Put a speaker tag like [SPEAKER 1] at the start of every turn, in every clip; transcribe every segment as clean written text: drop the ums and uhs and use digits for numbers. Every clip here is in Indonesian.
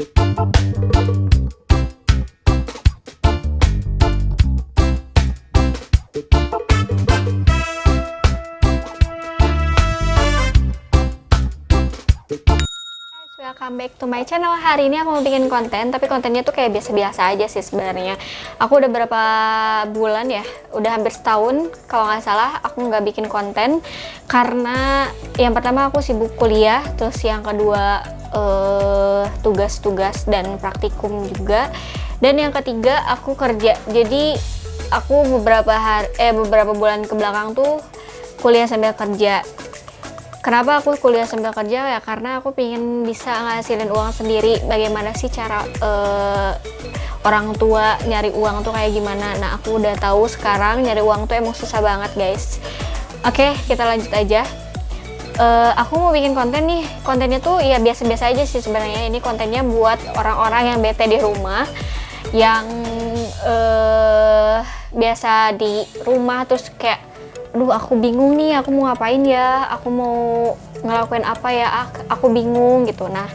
[SPEAKER 1] Welcome back to my channel. Hari ini aku mau bikin konten, tapi kontennya tuh kayak biasa-biasa aja sih sebenarnya. Aku udah berapa bulan ya, udah hampir setahun kalau nggak salah aku nggak bikin konten karena yang pertama aku sibuk kuliah, terus yang kedua tugas-tugas dan praktikum juga, dan yang ketiga aku kerja. Jadi aku beberapa bulan ke belakang tuh kuliah sambil kerja. Kenapa aku kuliah sambil kerja ya? Karena aku pengen bisa ngasilin uang sendiri. Bagaimana sih cara orang tua nyari uang tuh kayak gimana? Nah, aku udah tahu sekarang nyari uang tuh emang susah banget, guys. Oke, kita lanjut aja. Aku mau bikin konten nih. Kontennya tuh ya biasa-biasa aja sih sebenarnya. Ini kontennya buat orang-orang yang bete di rumah, yang biasa di rumah terus kayak, aduh aku bingung nih, aku mau ngapain ya, aku mau ngelakuin apa ya, aku bingung gitu. Nah,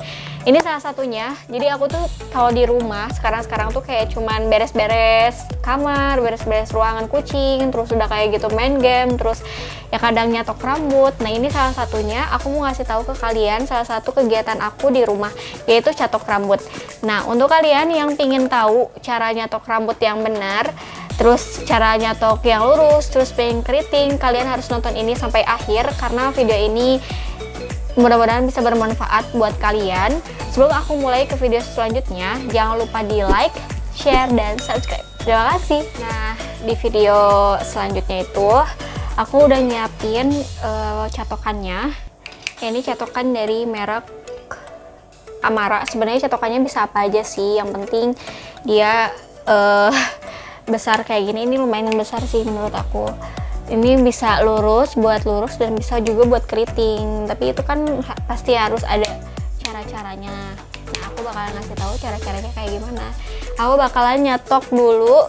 [SPEAKER 1] ini salah satunya. Jadi aku tuh kalau di rumah sekarang tuh kayak cuman beres-beres kamar, beres-beres ruangan kucing, terus udah kayak gitu main game, terus ya kadang nyatok rambut. Nah, ini salah satunya aku mau ngasih tahu ke kalian salah satu kegiatan aku di rumah, yaitu catok rambut. Nah, untuk kalian yang pingin tahu cara nyatok rambut yang benar, terus cara nyatok yang lurus, terus pengen keriting, kalian harus nonton ini sampai akhir karena video ini mudah-mudahan bisa bermanfaat buat kalian. Sebelum aku mulai ke video selanjutnya, jangan lupa di like, share, dan subscribe. Terima kasih. Nah, di video selanjutnya itu aku udah nyiapin catokannya. Ini catokan dari merek Amara. Sebenarnya catokannya bisa apa aja sih, yang penting dia besar kayak gini. Ini lumayan besar sih menurut aku. Ini bisa lurus, buat lurus, dan bisa juga buat keriting. Tapi itu kan pasti harus ada cara-caranya. Nah, aku bakalan ngasih tahu cara-caranya kayak gimana. Aku bakalan nyatok dulu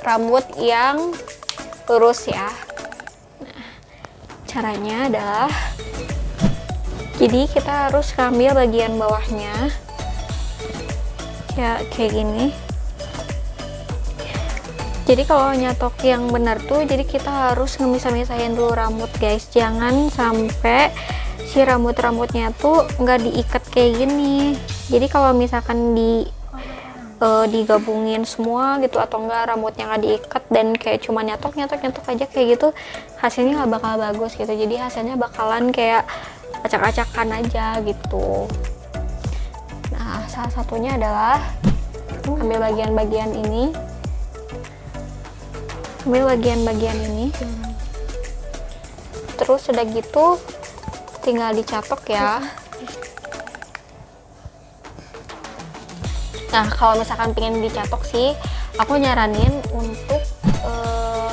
[SPEAKER 1] rambut yang lurus ya. Nah, caranya adalah, jadi kita harus ngambil bagian bawahnya ya kayak gini. Jadi kalau nyatok yang benar tuh, jadi kita harus ngemisah-misahin dulu rambut, guys. Jangan sampai si rambut-rambutnya tuh nggak diikat kayak gini. Jadi kalau misalkan digabungin semua gitu, atau enggak rambutnya nggak diikat dan kayak cuma nyatok aja kayak gitu, hasilnya nggak bakal bagus gitu. Jadi hasilnya bakalan kayak acak-acakan aja gitu. Nah, salah satunya adalah ambil bagian-bagian ini. Ambil bagian-bagian ini, terus udah gitu tinggal dicatok ya. Nah, kalau misalkan pengen dicatok sih, aku nyaranin untuk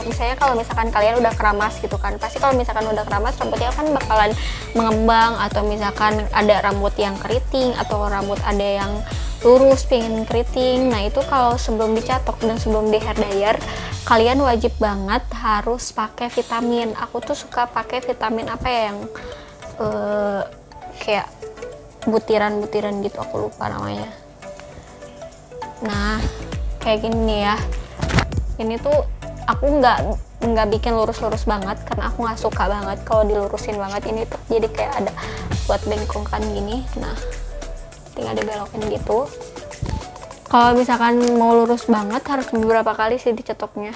[SPEAKER 1] misalnya kalau misalkan kalian udah keramas gitu kan, pasti kalau misalkan udah keramas rambutnya kan bakalan mengembang, atau misalkan ada rambut yang keriting atau rambut ada yang lurus pengen keriting. Nah, itu kalau sebelum dicatok dan sebelum di hair dryer, kalian wajib banget harus pakai vitamin. Aku tuh suka pakai vitamin apa ya, yang kayak butiran-butiran gitu, aku lupa namanya. Nah, kayak gini ya. Ini tuh aku nggak bikin lurus-lurus banget karena aku nggak suka banget kalau dilurusin banget. Ini tuh jadi kayak ada buat bengkongkan gini. Nah, tinggal dibelokin gitu. Kalau misalkan mau lurus banget harus beberapa kali sih dicetoknya.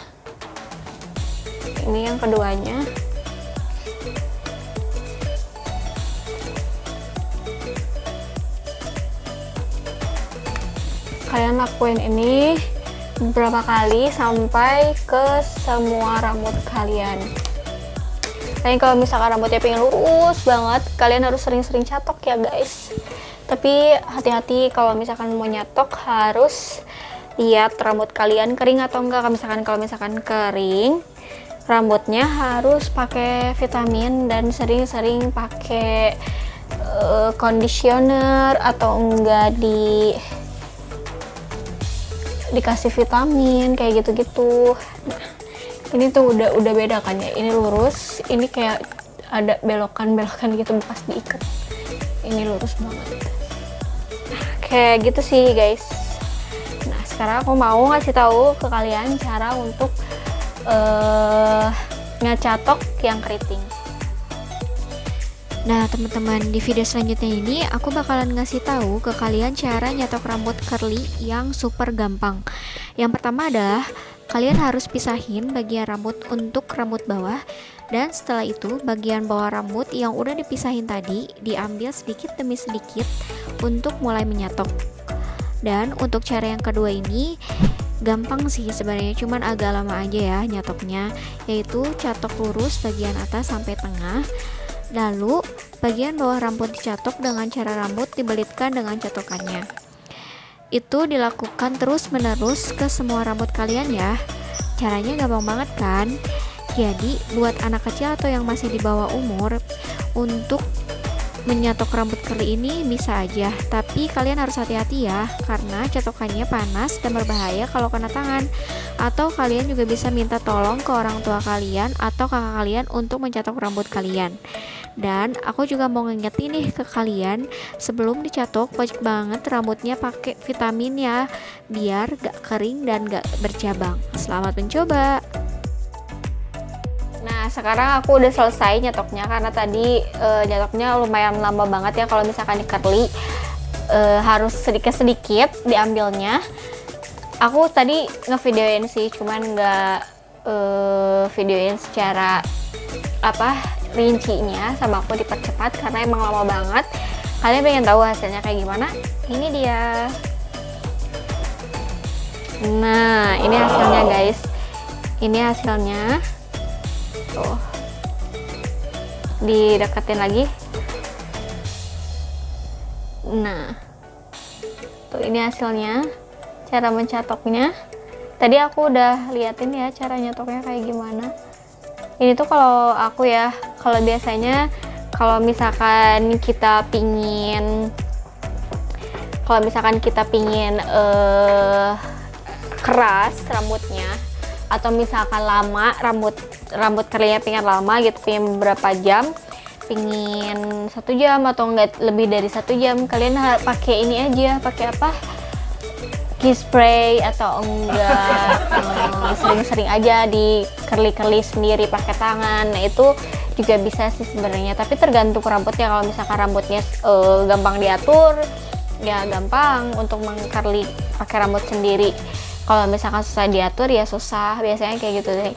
[SPEAKER 1] Ini yang keduanya. Kalian lakuin ini beberapa kali sampai ke semua rambut kalian. Kalian kalau misalkan rambutnya pengen lurus banget, kalian harus sering-sering catok ya, guys. Tapi hati-hati kalau misalkan mau nyatok, harus lihat rambut kalian kering atau enggak. Kalau misalkan kering, rambutnya harus pakai vitamin dan sering-sering pakai conditioner, atau enggak dikasih vitamin kayak gitu-gitu. Nah, ini tuh udah beda kan ya. Ini lurus, ini kayak ada belokan-belokan gitu bekas diikat. Ini lurus banget. Nah, kayak gitu sih guys. Nah sekarang aku mau ngasih tahu ke kalian cara untuk ngecatok yang keriting. Nah teman-teman, di video selanjutnya ini aku bakalan ngasih tahu ke kalian cara nyatok rambut curly yang super gampang. Yang pertama adalah kalian harus pisahin bagian rambut untuk rambut bawah, dan setelah itu bagian bawah rambut yang udah dipisahin tadi diambil sedikit demi sedikit untuk mulai menyatok. Dan untuk cara yang kedua ini gampang sih sebenarnya, cuman agak lama aja ya nyatoknya, yaitu catok lurus bagian atas sampai tengah. Lalu bagian bawah rambut dicatok dengan cara rambut dibelitkan dengan catokannya. Itu dilakukan terus menerus ke semua rambut kalian ya. Caranya gampang banget kan? Jadi buat anak kecil atau yang masih di bawah umur, untuk menyatok rambut curly ini bisa aja, tapi kalian harus hati-hati ya, karena catokannya panas dan berbahaya kalau kena tangan. Atau kalian juga bisa minta tolong ke orang tua kalian atau kakak kalian untuk mencatok rambut kalian. Dan aku juga mau ngingetin nih ke kalian, sebelum dicatok wajib banget rambutnya pakai vitamin ya, biar gak kering dan gak bercabang. Selamat mencoba. Nah sekarang aku udah selesai nyatoknya, karena tadi nyatoknya lumayan lama banget ya. Kalau misalkan di curly harus sedikit-sedikit diambilnya. Aku tadi ngevideoin sih, cuman nggak videoin secara rincinya, sama aku dipercepat karena emang lama banget. Kalian pengen tahu hasilnya kayak gimana? Ini dia. Nah ini hasilnya guys, ini hasilnya. Tuh, dideketin lagi. Nah tuh ini hasilnya, cara mencatoknya. Tadi aku udah liatin ya cara nyatoknya kayak gimana. Ini tuh kalau aku ya, kalau biasanya kalau misalkan kita pingin keras rambutnya, atau misalkan lama rambut curly-nya pengen lama gitu, pengen beberapa jam, pingin 1 jam atau enggak lebih dari 1 jam, kalian pakai ini aja, pakai key spray, atau enggak sering-sering aja di curly sendiri pakai tangan. Nah itu juga bisa sih sebenarnya, tapi tergantung rambutnya. Kalau misalkan rambutnya gampang diatur ya gampang untuk mengcurly pakai rambut sendiri. Kalau misalkan susah diatur ya susah, biasanya kayak gitu deh.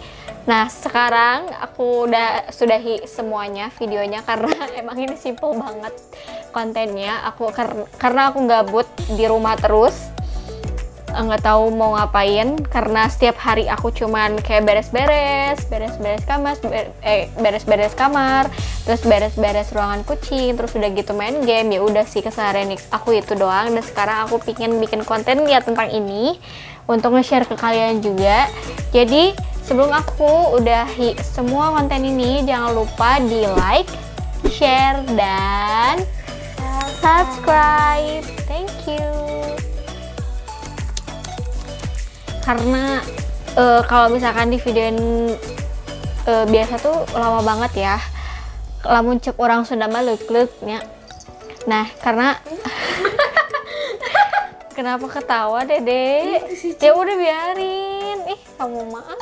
[SPEAKER 1] Nah sekarang aku udah sudahi semuanya videonya, karena emang ini simple banget kontennya. Karena aku gabut di rumah terus, nggak tahu mau ngapain, karena setiap hari aku cuman kayak beres-beres kamar, terus beres-beres ruangan kucing, terus udah gitu main game. Ya udah sih, keseharian aku itu doang. Dan sekarang aku pingin bikin konten ya tentang ini untuk nge-share ke kalian juga. Jadi sebelum aku udahi semua konten ini, jangan lupa di like, share, dan subscribe. Thank you. Karena kalau misalkan di videoin biasa tuh lama banget ya, lamun cek orang Sunda mah leuk-leuknya. Nah karena kenapa ketawa Dede? Ya udah biarin, kamu mah